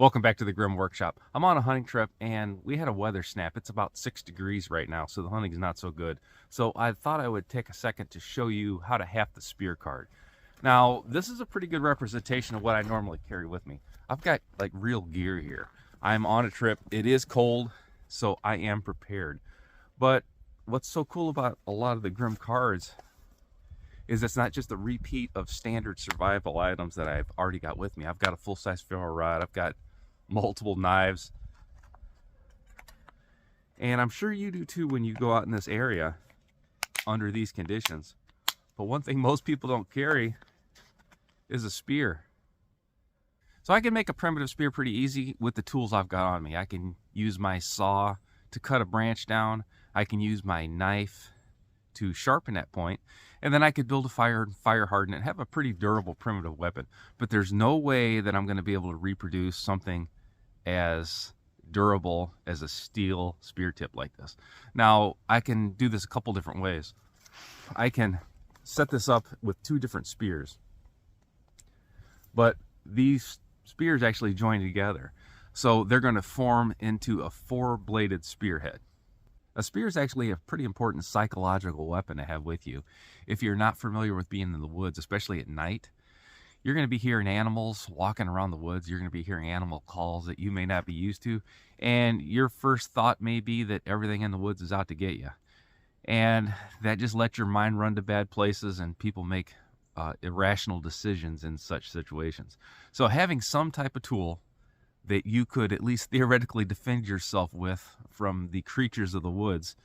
Welcome back to the Grim Workshop. I'm on a hunting trip and we had a weather snap. It's about 6 degrees right now, so the hunting's not so good. So I thought I would take a second to show you how to haft the spear card. Now, this is a pretty good representation of what I normally carry with me. I've got like real gear here. I'm on a trip. It is cold, so I am prepared. But what's so cool about a lot of the Grim cards is it's not just a repeat of standard survival items that I've already got with me. I've got a full-size ferro rod. I've got multiple knives. And I'm sure you do too when you go out in this area under these conditions. But one thing most people don't carry is a spear. So I can make a primitive spear pretty easy with the tools I've got on me. I can use my saw to cut a branch down. I can use my knife to sharpen that point, and then I could build a fire harden it, have a pretty durable primitive weapon. But there's no way that I'm going to be able to reproduce something as durable as a steel spear tip like this. Now, I can do this a couple different ways. I can set this up with two different spears, but these spears actually join together, so they're going to form into a four-bladed spearhead. A spear is actually a pretty important psychological weapon to have with you. If you're not familiar with being in the woods, especially at night, you're going to be hearing animals walking around the woods. You're going to be hearing animal calls that you may not be used to. And your first thought may be that everything in the woods is out to get you. And that just lets your mind run to bad places, and people make irrational decisions in such situations. So having some type of tool that you could at least theoretically defend yourself with from the creatures of the woods,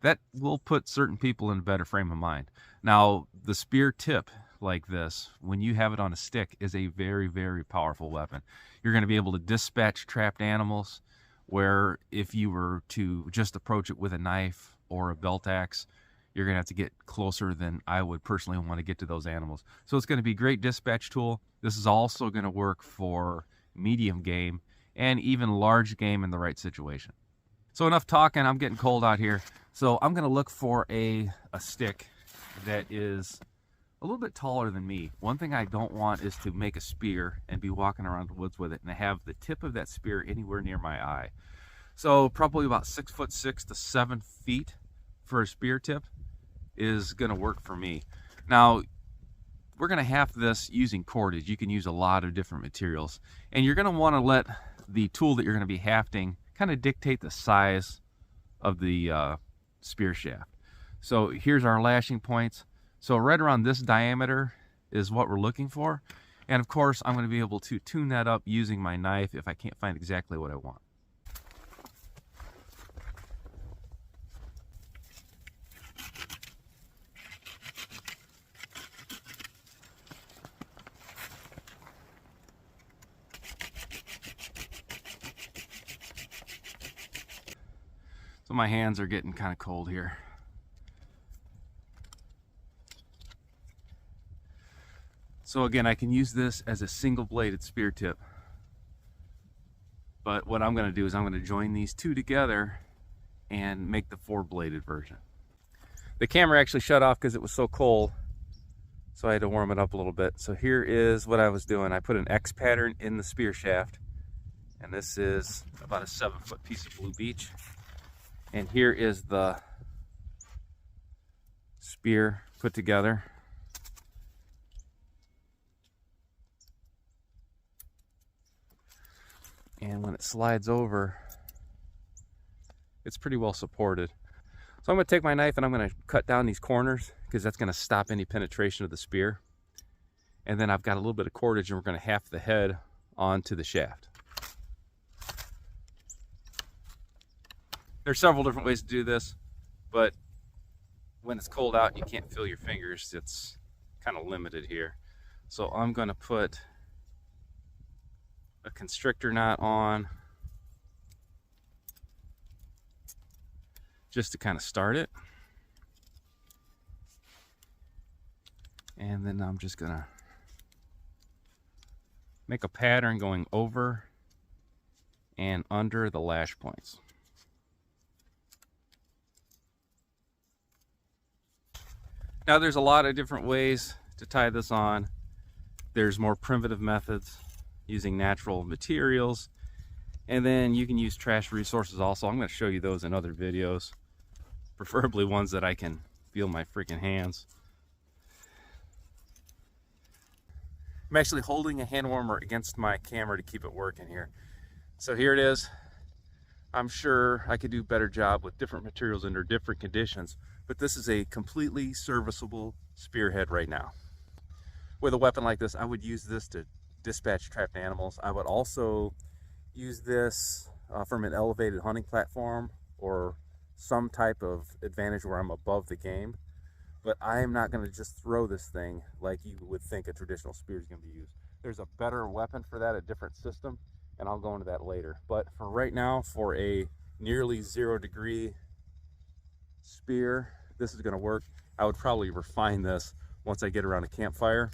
that will put certain people in a better frame of mind. Now, the spear tip like this, when you have it on a stick, is a very, very powerful weapon. You're going to be able to dispatch trapped animals, where if you were to just approach it with a knife or a belt axe, you're going to have to get closer than I would personally want to get to those animals. So it's going to be a great dispatch tool. This is also going to work for medium game and even large game in the right situation. So enough talking, I'm getting cold out here. So I'm gonna look for a stick that is a little bit taller than me. One thing I don't want is to make a spear and be walking around the woods with it and have the tip of that spear anywhere near my eye. So probably about 6'6" to 7 feet for a spear tip is gonna work for me. Now, we're gonna haft this using cordage. You can use a lot of different materials, and you're gonna wanna let the tool that you're gonna be hafting kind of dictate the size of the spear shaft. So here's our lashing points. So right around this diameter is what we're looking for. And of course, I'm gonna be able to tune that up using my knife if I can't find exactly what I want. So my hands are getting kind of cold here. So again, I can use this as a single-bladed spear tip. But what I'm going to do is I'm going to join these two together and make the four-bladed version. The camera actually shut off because it was so cold, so I had to warm it up a little bit. So here is what I was doing. I put an X pattern in the spear shaft, and this is about a 7-foot piece of blue beech. And here is the spear put together. And when it slides over, it's pretty well supported. So I'm going to take my knife and I'm going to cut down these corners, because that's going to stop any penetration of the spear. And then I've got a little bit of cordage, and we're going to haft the head onto the shaft. There's several different ways to do this, but when it's cold out and you can't feel your fingers, it's kind of limited here. So I'm going to put a constrictor knot on just to kind of start it. And then I'm just going to make a pattern going over and under the lash points. Now, there's a lot of different ways to tie this on. There's more primitive methods using natural materials And then you can use trash resources also. I'm going to show you those in other videos, preferably ones that I can feel my freaking hands. I'm actually holding a hand warmer against my camera to keep it working here. So here it is. I'm sure I could do a better job with different materials under different conditions, but this is a completely serviceable spearhead right now. With a weapon like this, I would use this to dispatch trapped animals. I would also use this from an elevated hunting platform or some type of advantage where I'm above the game. But I am not going to just throw this thing like you would think a traditional spear is going to be used. There's a better weapon for that, a different system, and I'll go into that later. But for right now, for a nearly 0-degree spear, this is going to work. I would probably refine this once I get around a campfire